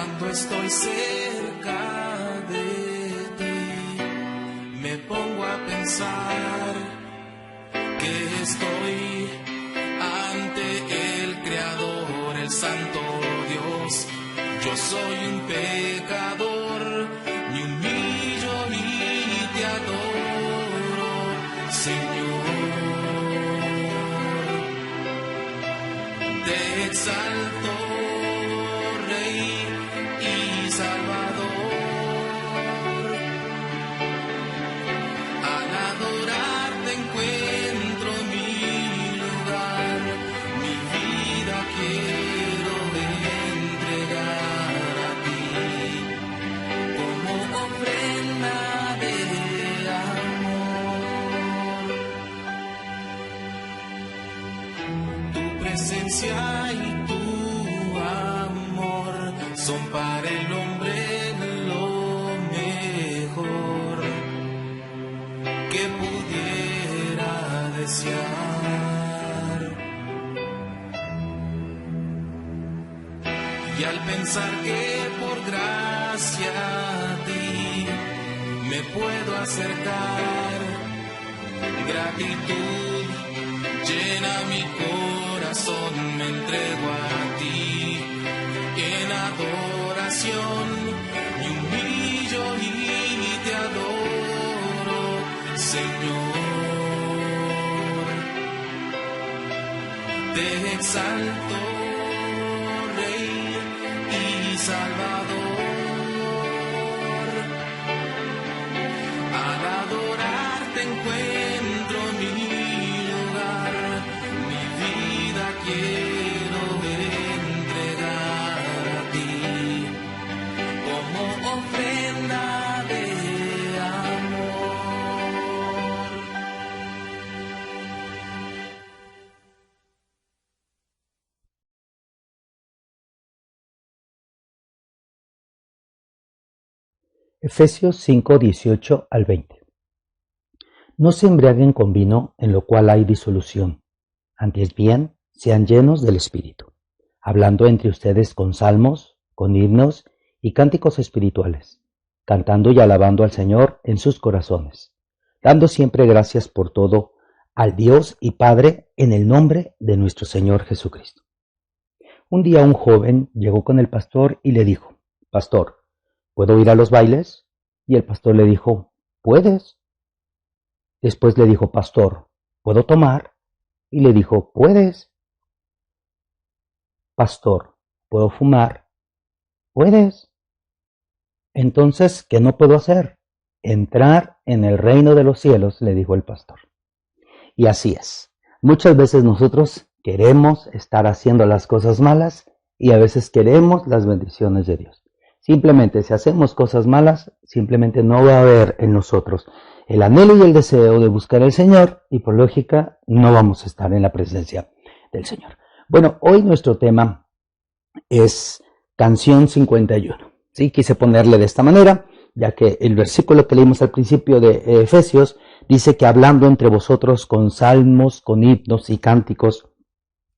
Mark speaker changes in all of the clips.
Speaker 1: Cuando estoy cerca de ti, me pongo a pensar que estoy ante el Creador, el Santo Dios. Yo soy un pecador, me humillo y te adoro, Señor. Te exalto, Rey y Salvador. Al adorarte encuentro mi lugar, mi vida quiero entregar a ti como ofrenda de amor. Tu presencia y tu amor son para el hombre lo mejor que pudiera desear. Y al pensar que por gracia a ti me puedo acercar, gratitud llena mi corazón, me entrego a ti en adoración, me humillo y te adoro, Señor. Te exalto, Rey y Salvador. Al adorarte encuentro mi lugar, mi vida quiero entregar a ti como ofrenda de amor.
Speaker 2: Efesios 5, 18 al 20. No se embriaguen con vino, en lo cual hay disolución. Antes bien, sean llenos del Espíritu, hablando entre ustedes con salmos, con himnos y cánticos espirituales, cantando y alabando al Señor en sus corazones, dando siempre gracias por todo al Dios y Padre en el nombre de nuestro Señor Jesucristo. Un día un joven llegó con el pastor y le dijo: Pastor, ¿puedo ir a los bailes? Y el pastor le dijo: ¿puedes? Después le dijo: Pastor, ¿puedo tomar? Y le dijo: ¿puedes? Pastor, ¿puedo fumar? ¿Puedes? Entonces, ¿qué no puedo hacer? Entrar en el reino de los cielos, le dijo el pastor. Y así es. Muchas veces nosotros queremos estar haciendo las cosas malas y a veces queremos las bendiciones de Dios. Simplemente, si hacemos cosas malas, simplemente no va a haber en nosotros el anhelo y el deseo de buscar al Señor y por lógica no vamos a estar en la presencia del Señor. Bueno, hoy nuestro tema es Canción 51. ¿Sí? Quise ponerle de esta manera, ya que el versículo que leímos al principio de Efesios dice que hablando entre vosotros con salmos, con himnos y cánticos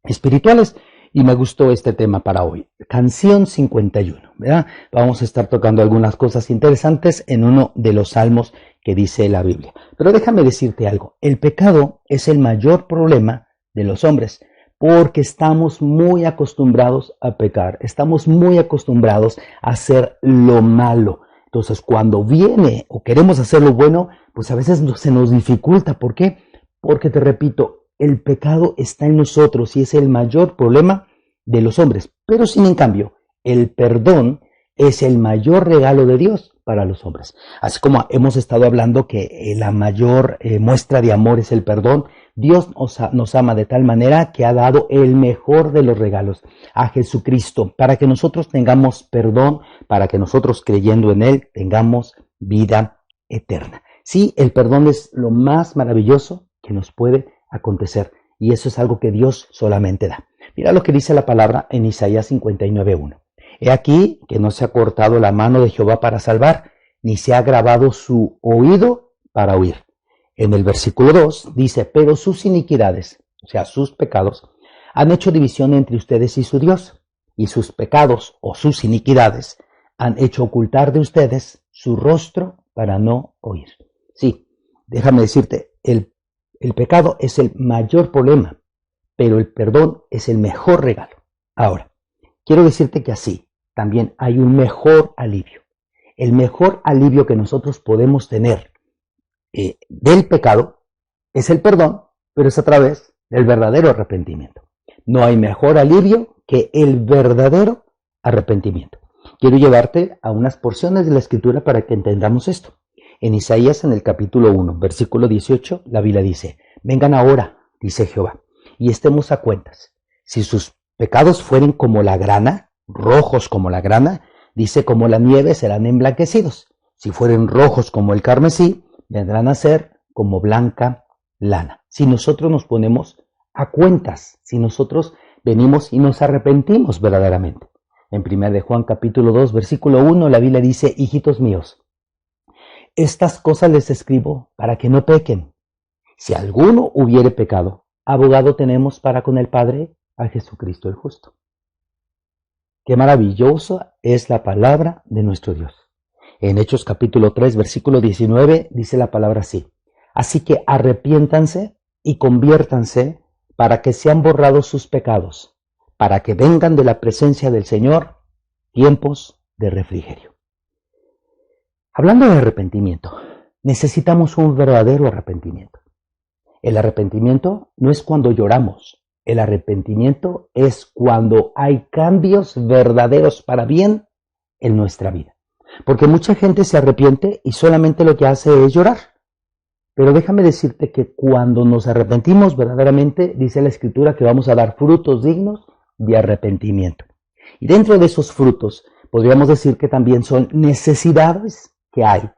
Speaker 2: espirituales. Y me gustó este tema para hoy, Canción 51, ¿verdad? Vamos a estar tocando algunas cosas interesantes en uno de los salmos que dice la Biblia. Pero déjame decirte algo, el pecado es el mayor problema de los hombres, porque estamos muy acostumbrados a pecar, estamos muy acostumbrados a hacer lo malo. Entonces, cuando viene o queremos hacer lo bueno, pues a veces se nos dificulta. ¿Por qué? Porque te repito, el pecado está en nosotros y es el mayor problema de los hombres. Pero sin en cambio, el perdón es el mayor regalo de Dios para los hombres. Así como hemos estado hablando que la mayor muestra de amor es el perdón, Dios nos ama de tal manera que ha dado el mejor de los regalos a Jesucristo para que nosotros tengamos perdón, para que nosotros creyendo en Él tengamos vida eterna. Sí, el perdón es lo más maravilloso que nos puede acontecer y eso es algo que Dios solamente da. Mira lo que dice la palabra en Isaías 59:1. He aquí que no se ha cortado la mano de Jehová para salvar, ni se ha grabado su oído para oír. En el versículo 2 dice, pero sus iniquidades, o sea, sus pecados, han hecho división entre ustedes y su Dios, y sus pecados o sus iniquidades han hecho ocultar de ustedes su rostro para no oír. Sí, déjame decirte, el pecado es el mayor problema, pero el perdón es el mejor regalo. Ahora, quiero decirte que así también hay un mejor alivio. El mejor alivio que nosotros podemos tener del pecado es el perdón, pero es a través del verdadero arrepentimiento. No hay mejor alivio que el verdadero arrepentimiento. Quiero llevarte a unas porciones de la Escritura para que entendamos esto. En Isaías, en el capítulo 1, versículo 18, la Biblia dice: vengan ahora, dice Jehová, y estemos a cuentas. Si sus pecados fueren como la grana, rojos como la grana, dice, como la nieve serán emblanquecidos. Si fueren rojos como el carmesí, vendrán a ser como blanca lana. Si nosotros nos ponemos a cuentas, si nosotros venimos y nos arrepentimos verdaderamente. En 1 de Juan capítulo 2, versículo 1, la Biblia dice: hijitos míos, estas cosas les escribo para que no pequen. Si alguno hubiere pecado, abogado tenemos para con el Padre, a Jesucristo el justo. Qué maravillosa es la palabra de nuestro Dios. En Hechos capítulo 3, versículo 19, dice la palabra así: así que arrepiéntanse y conviértanse para que sean borrados sus pecados, para que vengan de la presencia del Señor tiempos de refrigerio. Hablando de arrepentimiento, necesitamos un verdadero arrepentimiento. El arrepentimiento no es cuando lloramos. El arrepentimiento es cuando hay cambios verdaderos para bien en nuestra vida. Porque mucha gente se arrepiente y solamente lo que hace es llorar. Pero déjame decirte que cuando nos arrepentimos verdaderamente, dice la Escritura que vamos a dar frutos dignos de arrepentimiento. Y dentro de esos frutos, podríamos decir que también son necesidades que hay,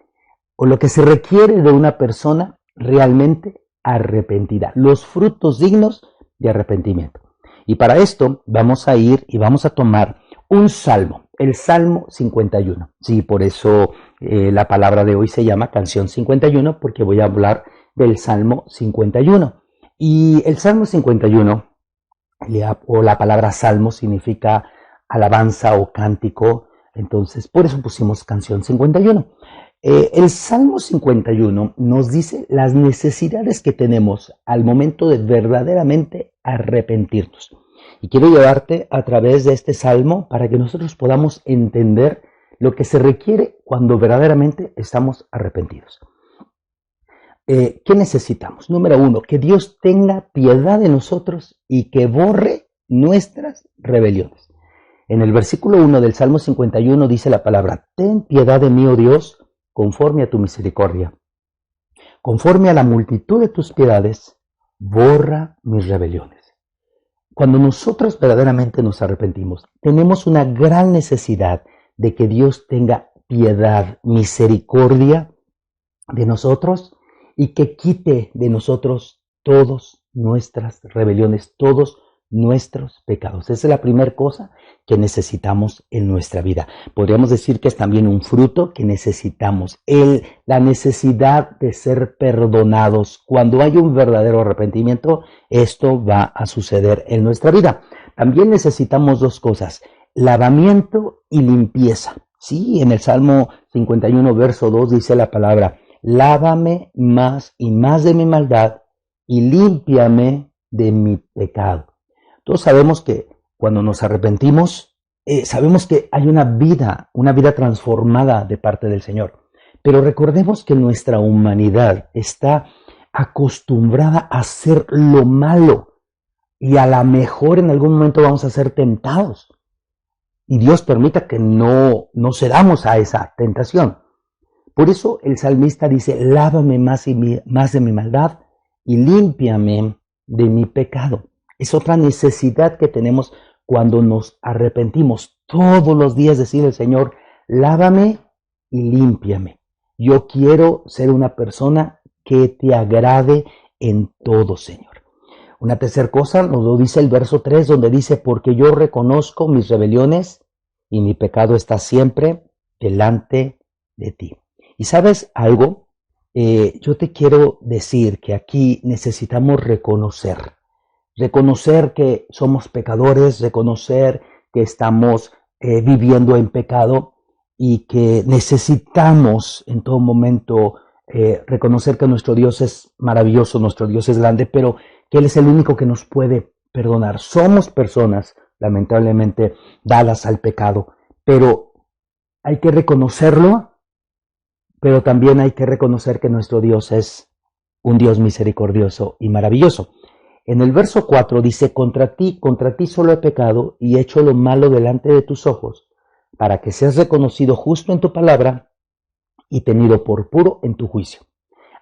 Speaker 2: o lo que se requiere de una persona realmente arrepentida. Los frutos dignos de arrepentimiento. Y para esto vamos a ir y vamos a tomar un salmo, el Salmo 51. Sí, por eso la palabra de hoy se llama Canción 51, porque voy a hablar del Salmo 51. Y el Salmo 51, o la palabra salmo, significa alabanza o cántico. Entonces, por eso pusimos Canción 51. El Salmo 51 nos dice las necesidades que tenemos al momento de verdaderamente arrepentirnos. Y quiero llevarte a través de este salmo para que nosotros podamos entender lo que se requiere cuando verdaderamente estamos arrepentidos. ¿Qué necesitamos? Número 1, que Dios tenga piedad de nosotros y que borre nuestras rebeliones. En el versículo 1 del Salmo 51 dice la palabra: ten piedad de mí, oh Dios, conforme a tu misericordia. Conforme a la multitud de tus piedades, borra mis rebeliones. Cuando nosotros verdaderamente nos arrepentimos, tenemos una gran necesidad de que Dios tenga piedad, misericordia de nosotros y que quite de nosotros todas nuestras rebeliones, todos nuestros pecados. Esa es la primera cosa que necesitamos en nuestra vida. Podríamos decir que es también un fruto que necesitamos, la necesidad de ser perdonados. Cuando hay un verdadero arrepentimiento, esto va a suceder en nuestra vida. También necesitamos dos cosas: lavamiento y limpieza. Sí, en el Salmo 51, verso 2 dice la palabra: lávame más y más de mi maldad y límpiame de mi pecado. Todos sabemos que cuando nos arrepentimos, sabemos que hay una vida transformada de parte del Señor. Pero recordemos que nuestra humanidad está acostumbrada a hacer lo malo y a lo mejor en algún momento vamos a ser tentados. Y Dios permita que no cedamos a esa tentación. Por eso el salmista dice: lávame más de mi maldad y límpiame de mi pecado. Es otra necesidad que tenemos cuando nos arrepentimos. Todos los días decir al Señor: lávame y límpiame. Yo quiero ser una persona que te agrade en todo, Señor. Una tercera cosa nos lo dice el verso 3, donde dice: porque yo reconozco mis rebeliones y mi pecado está siempre delante de ti. ¿Y sabes algo? Yo te quiero decir que aquí necesitamos reconocer que somos pecadores, reconocer que estamos viviendo en pecado y que necesitamos en todo momento reconocer que nuestro Dios es maravilloso, nuestro Dios es grande, pero que Él es el único que nos puede perdonar. Somos personas, lamentablemente, dadas al pecado, pero hay que reconocerlo, pero también hay que reconocer que nuestro Dios es un Dios misericordioso y maravilloso. En el verso 4 dice, contra ti solo he pecado y he hecho lo malo delante de tus ojos, para que seas reconocido justo en tu palabra y tenido por puro en tu juicio.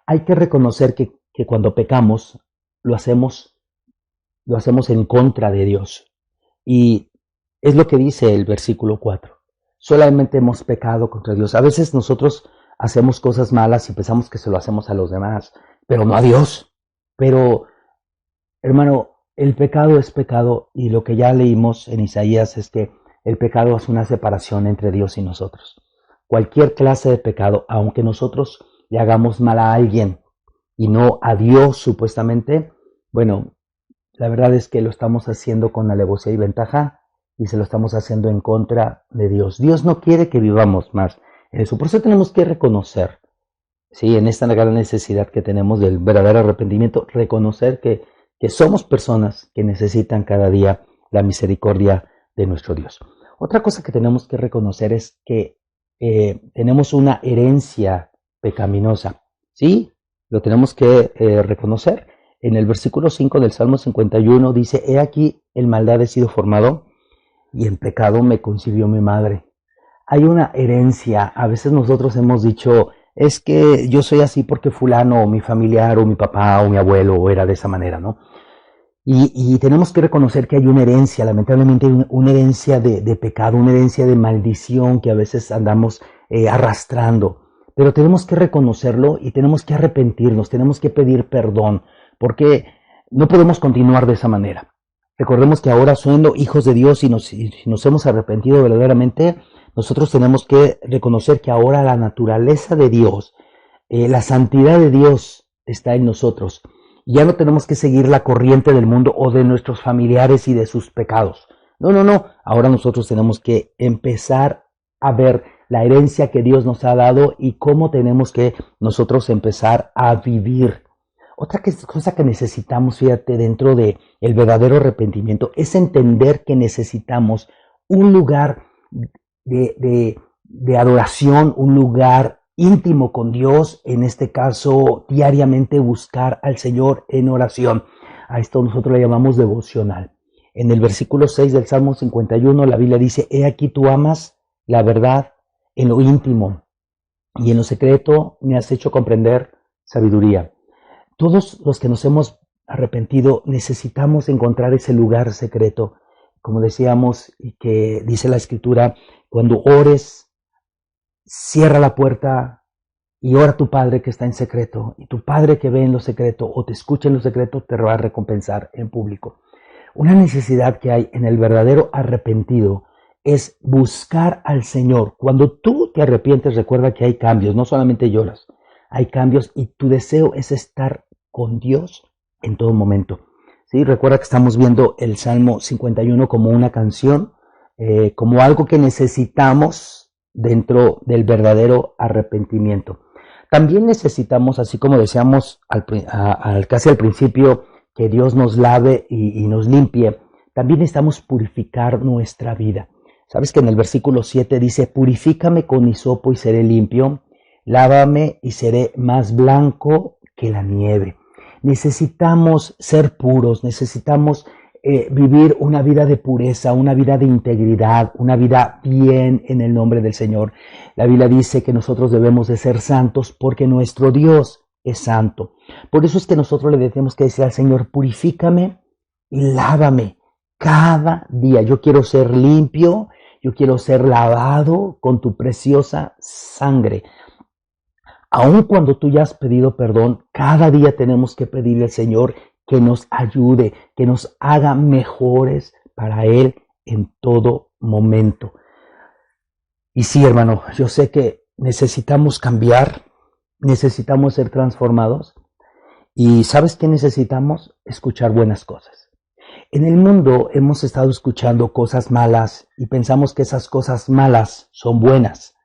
Speaker 2: Hay que reconocer que cuando pecamos, lo hacemos en contra de Dios. Y es lo que dice el versículo 4. Solamente hemos pecado contra Dios. A veces nosotros hacemos cosas malas y pensamos que se lo hacemos a los demás, pero no a Dios. Pero, hermano, el pecado es pecado y lo que ya leímos en Isaías es que el pecado es una separación entre Dios y nosotros. Cualquier clase de pecado, aunque nosotros le hagamos mal a alguien y no a Dios supuestamente, bueno, la verdad es que lo estamos haciendo con alevosía y ventaja y se lo estamos haciendo en contra de Dios. Dios no quiere que vivamos más eso. Por eso tenemos que reconocer, ¿sí?, en esta gran necesidad que tenemos del verdadero arrepentimiento, reconocer que somos personas que necesitan cada día la misericordia de nuestro Dios. Otra cosa que tenemos que reconocer es que tenemos una herencia pecaminosa. ¿Sí? Lo tenemos que reconocer. En el versículo 5 del Salmo 51 dice, he aquí en maldad he sido formado y en pecado me concibió mi madre. Hay una herencia. A veces nosotros hemos dicho, es que yo soy así porque fulano o mi familiar o mi papá o mi abuelo era de esa manera, ¿no? Y tenemos que reconocer que hay una herencia, lamentablemente una herencia de pecado, una herencia de maldición que a veces andamos arrastrando. Pero tenemos que reconocerlo y tenemos que arrepentirnos, tenemos que pedir perdón, porque no podemos continuar de esa manera. Recordemos que ahora siendo hijos de Dios y nos hemos arrepentido verdaderamente, nosotros tenemos que reconocer que ahora la naturaleza de Dios, la santidad de Dios está en nosotros. Ya no tenemos que seguir la corriente del mundo o de nuestros familiares y de sus pecados. No. Ahora nosotros tenemos que empezar a ver la herencia que Dios nos ha dado y cómo tenemos que nosotros empezar a vivir. Otra cosa que necesitamos, fíjate, dentro de el verdadero arrepentimiento es entender que necesitamos un lugar de adoración, un lugar íntimo con Dios, en este caso diariamente buscar al Señor en oración. A esto nosotros le llamamos devocional. En el versículo 6 del Salmo 51 la Biblia dice, he aquí tú amas la verdad en lo íntimo y en lo secreto me has hecho comprender sabiduría. Todos los que nos hemos arrepentido necesitamos encontrar ese lugar secreto, como decíamos y que dice la Escritura, cuando ores, cierra la puerta y ora a tu Padre que está en secreto, y tu Padre que ve en lo secreto o te escucha en lo secreto te va a recompensar en público. Una necesidad que hay en el verdadero arrepentido es buscar al Señor. Cuando tú te arrepientes, recuerda que hay cambios, no solamente lloras, hay cambios y tu deseo es estar con Dios en todo momento. ¿Sí? Recuerda que estamos viendo el Salmo 51 como una canción, como algo que necesitamos dentro del verdadero arrepentimiento. También necesitamos, así como decíamos casi al principio, que Dios nos lave y nos limpie, también necesitamos purificar nuestra vida. ¿Sabes que en el versículo 7 dice, purifícame con hisopo y seré limpio, lávame y seré más blanco que la nieve? Necesitamos ser puros, necesitamos vivir una vida de pureza, una vida de integridad, una vida bien en el nombre del Señor. La Biblia dice que nosotros debemos de ser santos porque nuestro Dios es santo. Por eso es que nosotros le tenemos que decir al Señor, purifícame y lávame cada día. Yo quiero ser limpio, yo quiero ser lavado con tu preciosa sangre. Aun cuando tú ya has pedido perdón, cada día tenemos que pedirle al Señor que nos ayude, que nos haga mejores para Él en todo momento. Y sí, hermano, yo sé que necesitamos cambiar, necesitamos ser transformados. Y ¿sabes qué necesitamos? Escuchar buenas cosas. En el mundo hemos estado escuchando cosas malas y pensamos que esas cosas malas son buenas,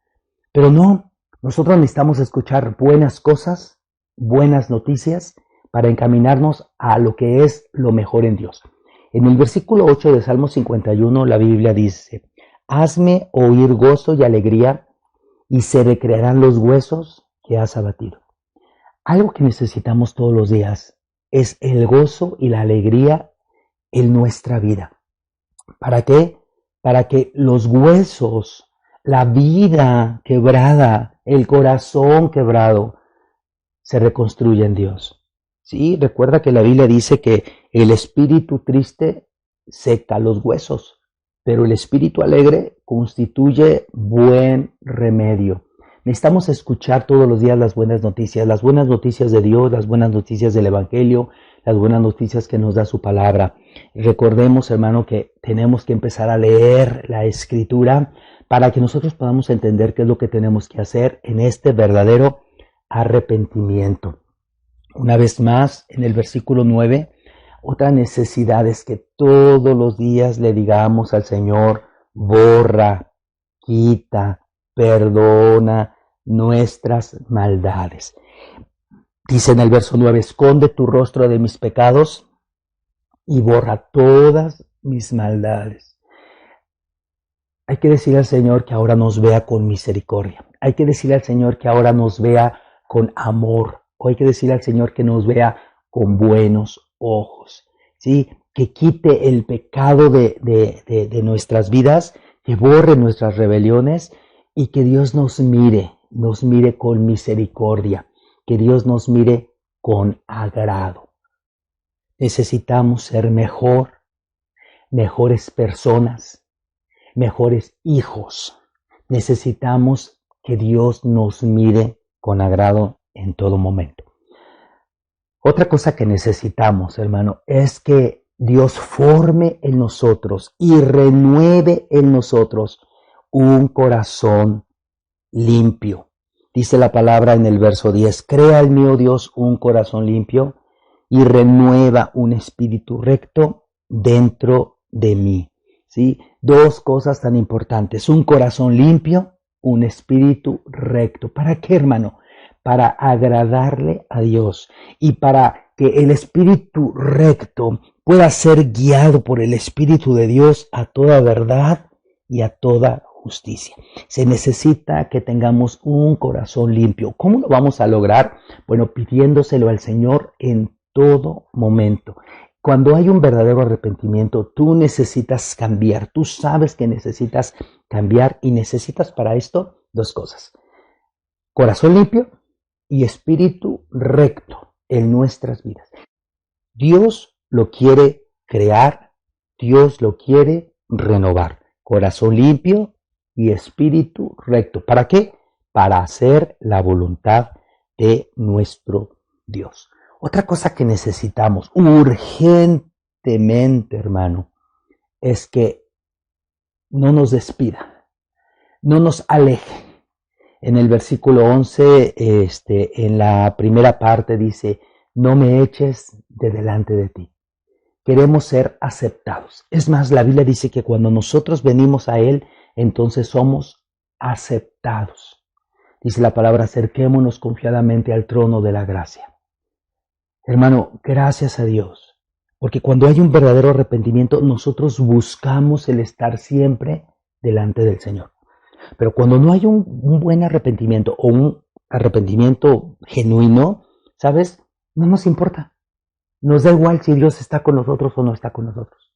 Speaker 2: pero no, nosotros necesitamos escuchar buenas cosas, buenas noticias para encaminarnos a lo que es lo mejor en Dios. En el versículo 8 de Salmo 51 la Biblia dice: hazme oír gozo y alegría y se recrearán los huesos que has abatido. Algo que necesitamos todos los días es el gozo y la alegría en nuestra vida. ¿Para qué? Para que los huesos, la vida quebrada, el corazón quebrado, se reconstruya en Dios. Sí, recuerda que la Biblia dice que el espíritu triste seca los huesos, pero el espíritu alegre constituye buen remedio. Necesitamos escuchar todos los días las buenas noticias de Dios, las buenas noticias del Evangelio, las buenas noticias que nos da su palabra. Recordemos, hermano, que tenemos que empezar a leer la Escritura para que nosotros podamos entender qué es lo que tenemos que hacer en este verdadero arrepentimiento. Una vez más, en el versículo 9, otra necesidad es que todos los días le digamos al Señor: borra, quita, perdona nuestras maldades. Dice en el verso 9: esconde tu rostro de mis pecados y borra todas mis maldades. Hay que decir al Señor que ahora nos vea con misericordia. Hay que decir al Señor que ahora nos vea con amor. O hay que decir al Señor que nos vea con buenos ojos. ¿Sí? Que quite el pecado de nuestras vidas, que borre nuestras rebeliones y que Dios nos mire con misericordia, que Dios nos mire con agrado. Necesitamos ser mejores personas, mejores hijos. Necesitamos que Dios nos mire con agrado en todo momento. Otra cosa que necesitamos, hermano, es que Dios forme en nosotros y renueve en nosotros un corazón limpio. Dice la palabra en el verso 10: crea en mí, oh Dios, un corazón limpio y renueva un espíritu recto dentro de mí. ¿Sí? Dos cosas tan importantes: un corazón limpio, un espíritu recto. ¿Para qué, hermano? Para agradarle a Dios y para que el espíritu recto pueda ser guiado por el Espíritu de Dios a toda verdad y a toda justicia. Se necesita que tengamos un corazón limpio. ¿Cómo lo vamos a lograr? Bueno, pidiéndoselo al Señor en todo momento. Cuando hay un verdadero arrepentimiento, tú necesitas cambiar. Tú sabes que necesitas cambiar y necesitas para esto dos cosas: corazón limpio y espíritu recto en nuestras vidas. Dios lo quiere crear, Dios lo quiere renovar. Corazón limpio y espíritu recto. ¿Para qué? Para hacer la voluntad de nuestro Dios. Otra cosa que necesitamos urgentemente, hermano, es que no nos despida, no nos aleje. En el versículo 11, en la primera parte dice: no me eches de delante de ti. Queremos ser aceptados. Es más, la Biblia dice que cuando nosotros venimos a Él, entonces somos aceptados. Dice la palabra: acerquémonos confiadamente al trono de la gracia. Hermano, gracias a Dios, porque cuando hay un verdadero arrepentimiento, nosotros buscamos el estar siempre delante del Señor. Pero cuando no hay un buen arrepentimiento o un arrepentimiento genuino, ¿sabes? No nos importa. Nos da igual si Dios está con nosotros o no está con nosotros.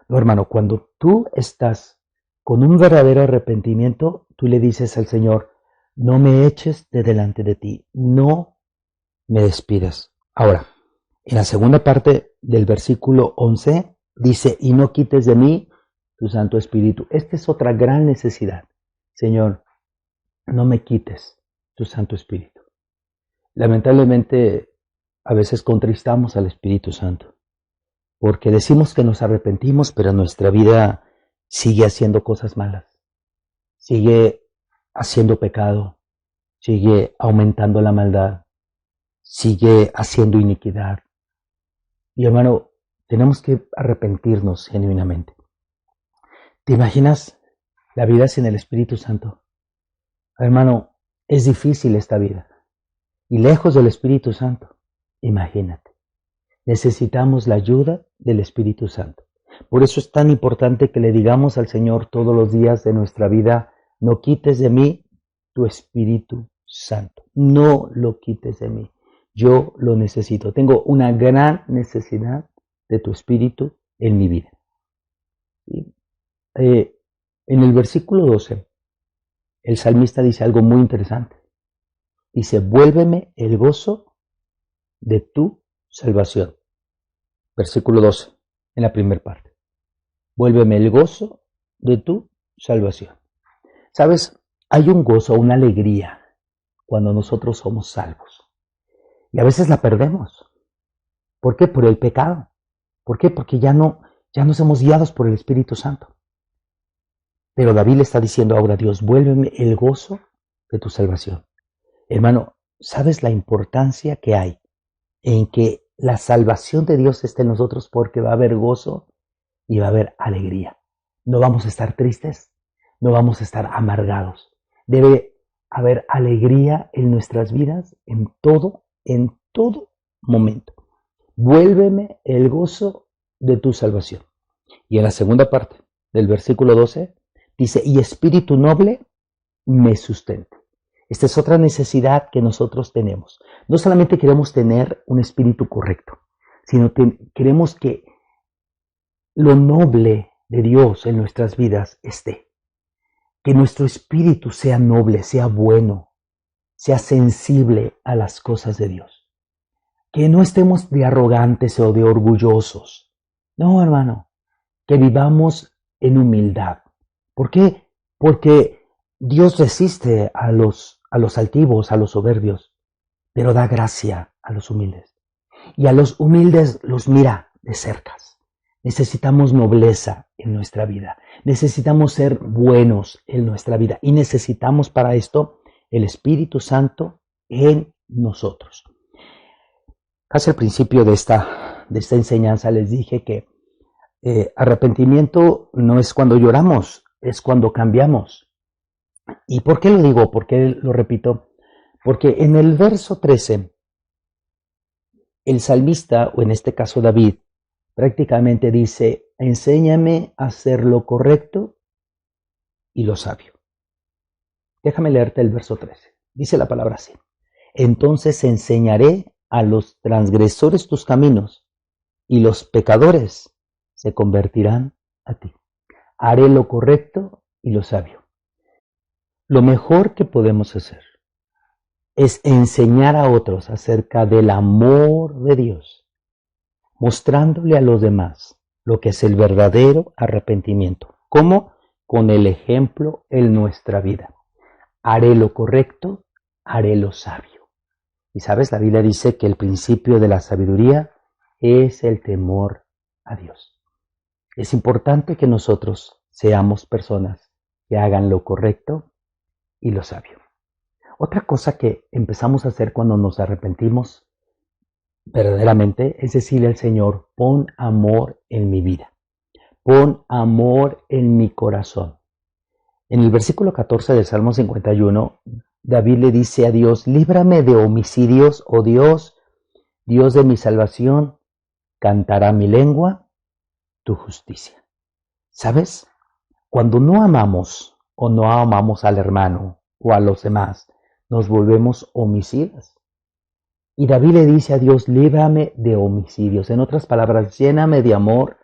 Speaker 2: No, hermano, cuando tú estás con un verdadero arrepentimiento, tú le dices al Señor: no me eches de delante de ti, no me despidas. Ahora, en la segunda parte del versículo 11, dice: y no quites de mí tu Santo Espíritu. Esta es otra gran necesidad. Señor, no me quites tu Santo Espíritu. Lamentablemente, a veces contristamos al Espíritu Santo, porque decimos que nos arrepentimos, pero nuestra vida sigue haciendo cosas malas, sigue haciendo pecado, sigue aumentando la maldad, sigue haciendo iniquidad. Y hermano, Tenemos que arrepentirnos genuinamente. ¿Te imaginas la vida sin el Espíritu Santo? Hermano, es difícil esta vida. Y lejos del Espíritu Santo, imagínate. Necesitamos la ayuda del Espíritu Santo. Por eso es tan importante que le digamos al Señor todos los días de nuestra vida: no quites de mí tu Espíritu Santo. No lo quites de mí. Yo lo necesito. Tengo una gran necesidad de tu Espíritu en mi vida. En el versículo 12, el salmista dice algo muy interesante. Dice: vuélveme el gozo de tu salvación. Versículo 12, en la primera parte. Vuélveme el gozo de tu salvación. ¿Sabes? Hay un gozo, una alegría cuando nosotros somos salvos. Y a veces la perdemos. ¿Por qué? Por el pecado. ¿Por qué? Porque ya no somos guiados por el Espíritu Santo. Pero David le está diciendo ahora a Dios: vuélveme el gozo de tu salvación. Hermano, ¿sabes la importancia que hay en que la salvación de Dios esté en nosotros? Porque va a haber gozo y va a haber alegría. No vamos a estar tristes, no vamos a estar amargados. Debe haber alegría en nuestras vidas en todo momento. Vuélveme el gozo de tu salvación. Y en la segunda parte del versículo 12 dice: y espíritu noble me sustente. Esta es otra necesidad que nosotros tenemos. No solamente queremos tener un espíritu correcto, sino que queremos que lo noble de Dios en nuestras vidas esté. Que nuestro espíritu sea noble, sea bueno, sea sensible a las cosas de Dios. Que no estemos de arrogantes o de orgullosos. No, hermano, que vivamos en humildad. ¿Por qué? Porque Dios resiste a los altivos, a los soberbios, pero da gracia a los humildes. Y a los humildes los mira de cerca. Necesitamos nobleza en nuestra vida. Necesitamos ser buenos en nuestra vida. Y necesitamos para esto el Espíritu Santo en nosotros. Casi al principio de esta enseñanza les dije que arrepentimiento no es cuando lloramos, es cuando cambiamos. ¿Y por qué lo digo? ¿Por qué lo repito? Porque en el verso 13, el salmista, o en este caso David, prácticamente dice: enséñame a hacer lo correcto y lo sabio. Déjame leerte el verso 13. Dice la palabra así: entonces enseñaré a los transgresores tus caminos, y los pecadores se convertirán a ti. Haré lo correcto y lo sabio. Lo mejor que podemos hacer es enseñar a otros acerca del amor de Dios, mostrándole a los demás lo que es el verdadero arrepentimiento. ¿Cómo? Con el ejemplo en nuestra vida. Haré lo correcto, haré lo sabio. Y sabes, la Biblia dice que el principio de la sabiduría es el temor a Dios. Es importante que nosotros seamos personas que hagan lo correcto y lo sabio. Otra cosa que empezamos a hacer cuando nos arrepentimos verdaderamente es decirle al Señor: pon amor en mi vida, pon amor en mi corazón. En el versículo 14 del Salmo 51, David le dice a Dios: líbrame de homicidios, oh Dios, Dios de mi salvación, cantará mi lengua tu justicia. ¿Sabes? Cuando no amamos o no amamos al hermano o a los demás, nos volvemos homicidas. Y David le dice a Dios: líbrame de homicidios. En otras palabras, lléname de amor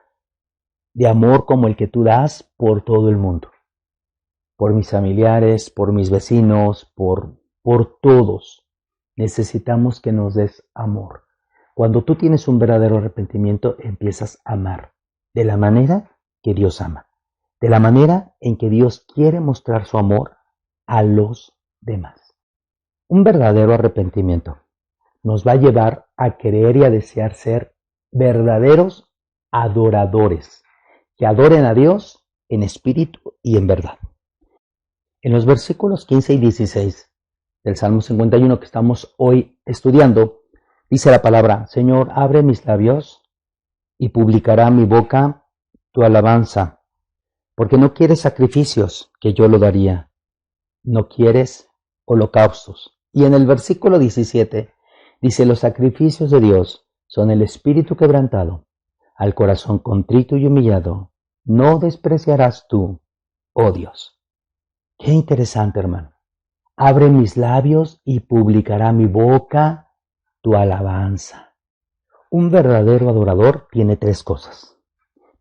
Speaker 2: como el que tú das por todo el mundo. Por mis familiares, por mis vecinos, por todos. Necesitamos que nos des amor. Cuando tú tienes un verdadero arrepentimiento, empiezas a amar de la manera que Dios ama, de la manera en que Dios quiere mostrar su amor a los demás. Un verdadero arrepentimiento nos va a llevar a querer y a desear ser verdaderos adoradores, que adoren a Dios en espíritu y en verdad. En los versículos 15 y 16 del Salmo 51 que estamos hoy estudiando, dice la palabra: Señor, abre mis labios y publicará mi boca tu alabanza, porque no quieres sacrificios, que yo lo daría, no quieres holocaustos. Y en el versículo 17 dice, los sacrificios de Dios son el espíritu quebrantado, al corazón contrito y humillado, no despreciarás tú, oh Dios. Qué interesante, hermano. Abre mis labios y publicará mi boca tu alabanza. Un verdadero adorador tiene tres cosas.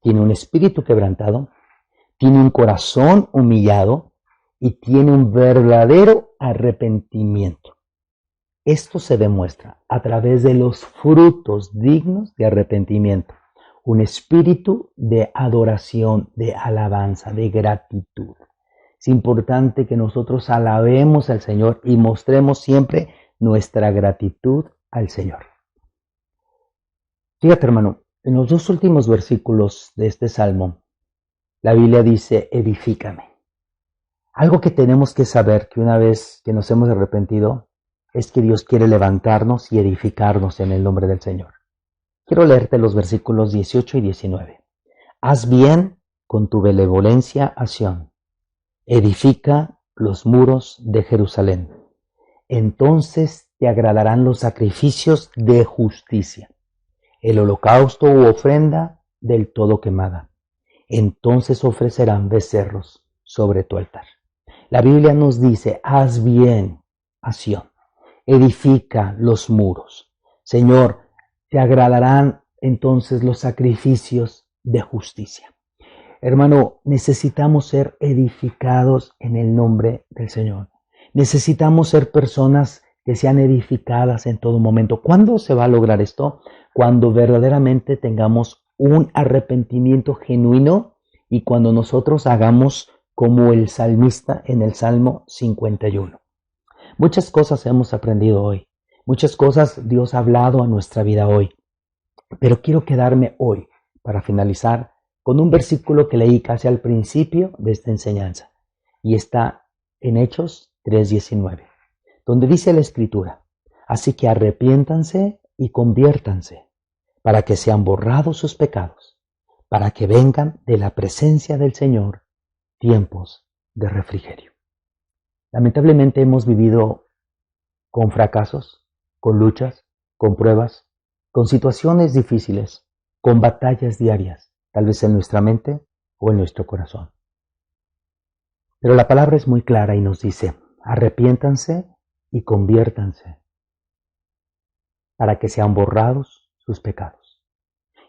Speaker 2: Tiene un espíritu quebrantado, tiene un corazón humillado y tiene un verdadero arrepentimiento. Esto se demuestra a través de los frutos dignos de arrepentimiento. Un espíritu de adoración, de alabanza, de gratitud. Es importante que nosotros alabemos al Señor y mostremos siempre nuestra gratitud al Señor. Fíjate, hermano, en los dos últimos versículos de este salmo, la Biblia dice, edifícame. Algo que tenemos que saber que una vez que nos hemos arrepentido es que Dios quiere levantarnos y edificarnos en el nombre del Señor. Quiero leerte los versículos 18 y 19. Haz bien con tu benevolencia a Sión. Edifica los muros de Jerusalén. Entonces te agradarán los sacrificios de justicia, el holocausto u ofrenda del todo quemada. Entonces ofrecerán becerros sobre tu altar. La Biblia nos dice, haz bien a Sión, edifica los muros. Señor, te agradarán entonces los sacrificios de justicia. Hermano, necesitamos ser edificados en el nombre del Señor. Necesitamos ser personas que sean edificadas en todo momento. ¿Cuándo se va a lograr esto? Cuando verdaderamente tengamos un arrepentimiento genuino y cuando nosotros hagamos como el salmista en el Salmo 51. Muchas cosas hemos aprendido hoy. Muchas cosas Dios ha hablado a nuestra vida hoy. Pero quiero quedarme hoy, para finalizar, con un versículo que leí casi al principio de esta enseñanza. Y está en Hechos 3:19, donde dice la Escritura, así que arrepiéntanse y conviértanse, para que sean borrados sus pecados, para que vengan de la presencia del Señor tiempos de refrigerio. Lamentablemente hemos vivido con fracasos, con luchas, con pruebas, con situaciones difíciles, con batallas diarias, tal vez en nuestra mente o en nuestro corazón. Pero la palabra es muy clara y nos dice, arrepiéntanse y conviértanse para que sean borrados sus pecados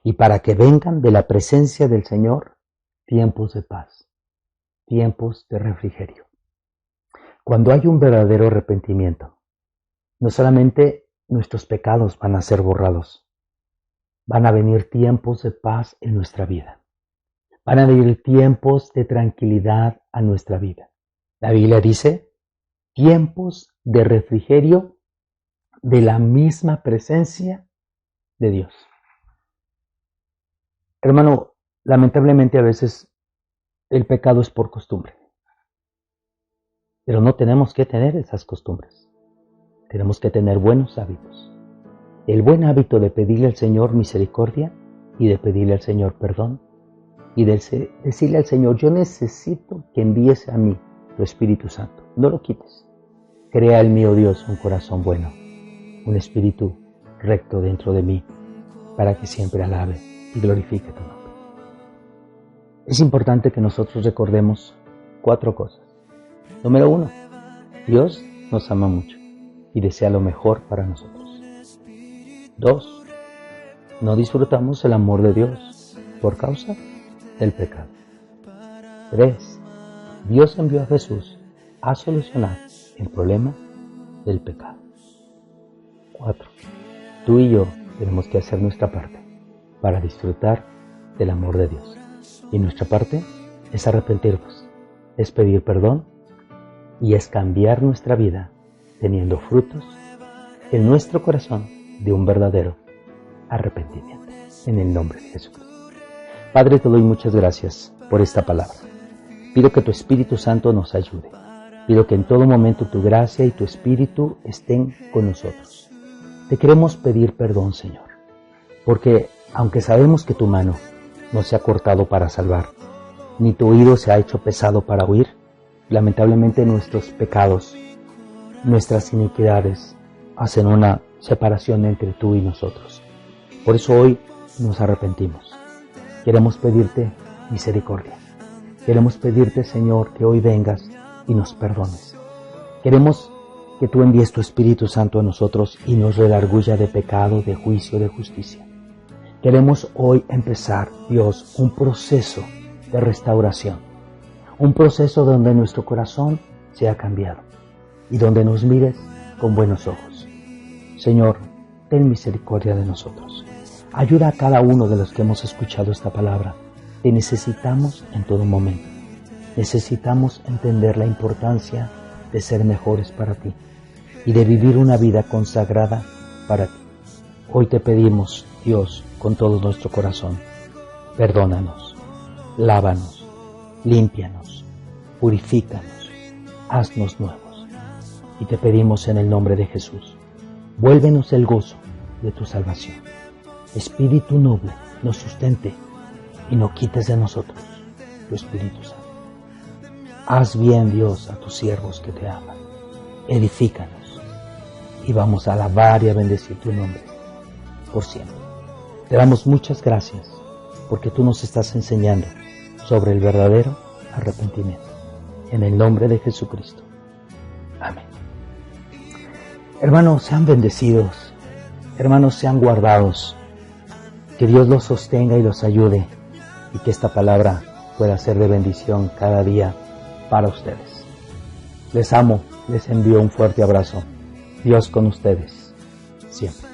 Speaker 2: y para que vengan de la presencia del Señor tiempos de paz, tiempos de refrigerio. Cuando hay un verdadero arrepentimiento, no solamente nuestros pecados van a ser borrados, van a venir tiempos de paz en nuestra vida. Van a venir tiempos de tranquilidad a nuestra vida. La Biblia dice, tiempos de refrigerio de la misma presencia de Dios. Hermano, lamentablemente a veces el pecado es por costumbre. Pero no tenemos que tener esas costumbres. Tenemos que tener buenos hábitos. El buen hábito de pedirle al Señor misericordia y de pedirle al Señor perdón y de decirle al Señor, yo necesito que envíes a mí tu Espíritu Santo. No lo quites. Crea en mí, oh Dios, un corazón bueno, un espíritu recto dentro de mí, para que siempre alabe y glorifique tu nombre. Es importante que nosotros recordemos 4 cosas. Número 1, Dios nos ama mucho y desea lo mejor para nosotros. 2, no disfrutamos el amor de Dios por causa del pecado. 3, Dios envió a Jesús a solucionar el problema del pecado. 4, tú y yo tenemos que hacer nuestra parte para disfrutar del amor de Dios. Y nuestra parte es arrepentirnos, es pedir perdón y es cambiar nuestra vida teniendo frutos en nuestro corazón de un verdadero arrepentimiento. En el nombre de Jesucristo. Padre, te doy muchas gracias por esta palabra. Pido que tu Espíritu Santo nos ayude. Pido que en todo momento tu gracia y tu Espíritu estén con nosotros. Te queremos pedir perdón, Señor, porque Aunque sabemos que tu mano no se ha cortado para salvar, ni tu oído se ha hecho pesado para oír, lamentablemente nuestros pecados, nuestras iniquidades hacen una separación entre tú y nosotros. Por eso hoy nos arrepentimos. Queremos pedirte misericordia. Queremos pedirte, Señor, que hoy vengas y nos perdones. Queremos que tú envíes tu Espíritu Santo a nosotros y nos redarguya de pecado, de juicio, de justicia. Queremos hoy empezar, Dios, un proceso de restauración. Un proceso donde nuestro corazón sea cambiado y donde nos mires con buenos ojos. Señor, ten misericordia de nosotros. Ayuda a cada uno de los que hemos escuchado esta palabra. Te necesitamos en todo momento. Necesitamos entender la importancia de ser mejores para ti y de vivir una vida consagrada para ti. Hoy te pedimos, Dios, con todo nuestro corazón, perdónanos, lávanos, límpianos, purifícanos, haznos nuevos. Y te pedimos en el nombre de Jesús, vuélvenos el gozo de tu salvación. Espíritu noble, nos sustente y no quites de nosotros tu Espíritu Santo. Haz bien, Dios, a tus siervos que te aman. Edifícanos y vamos a alabar y a bendecir tu nombre por siempre. Te damos muchas gracias porque tú nos estás enseñando sobre el verdadero arrepentimiento. En el nombre de Jesucristo. Amén. Hermanos, sean bendecidos. Hermanos, sean guardados. Que Dios los sostenga y los ayude y que esta palabra pueda ser de bendición cada día para ustedes. Les amo, les envío un fuerte abrazo. Dios con ustedes, siempre.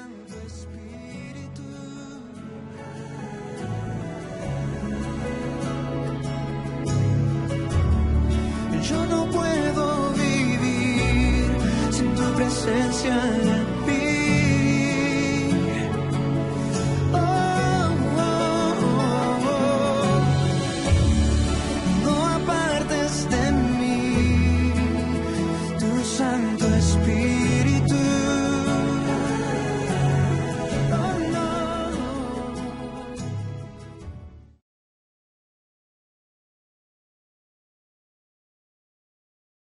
Speaker 1: Yo no puedo vivir sin tu presencia en mí. No apartes de mí tu Santo Espíritu.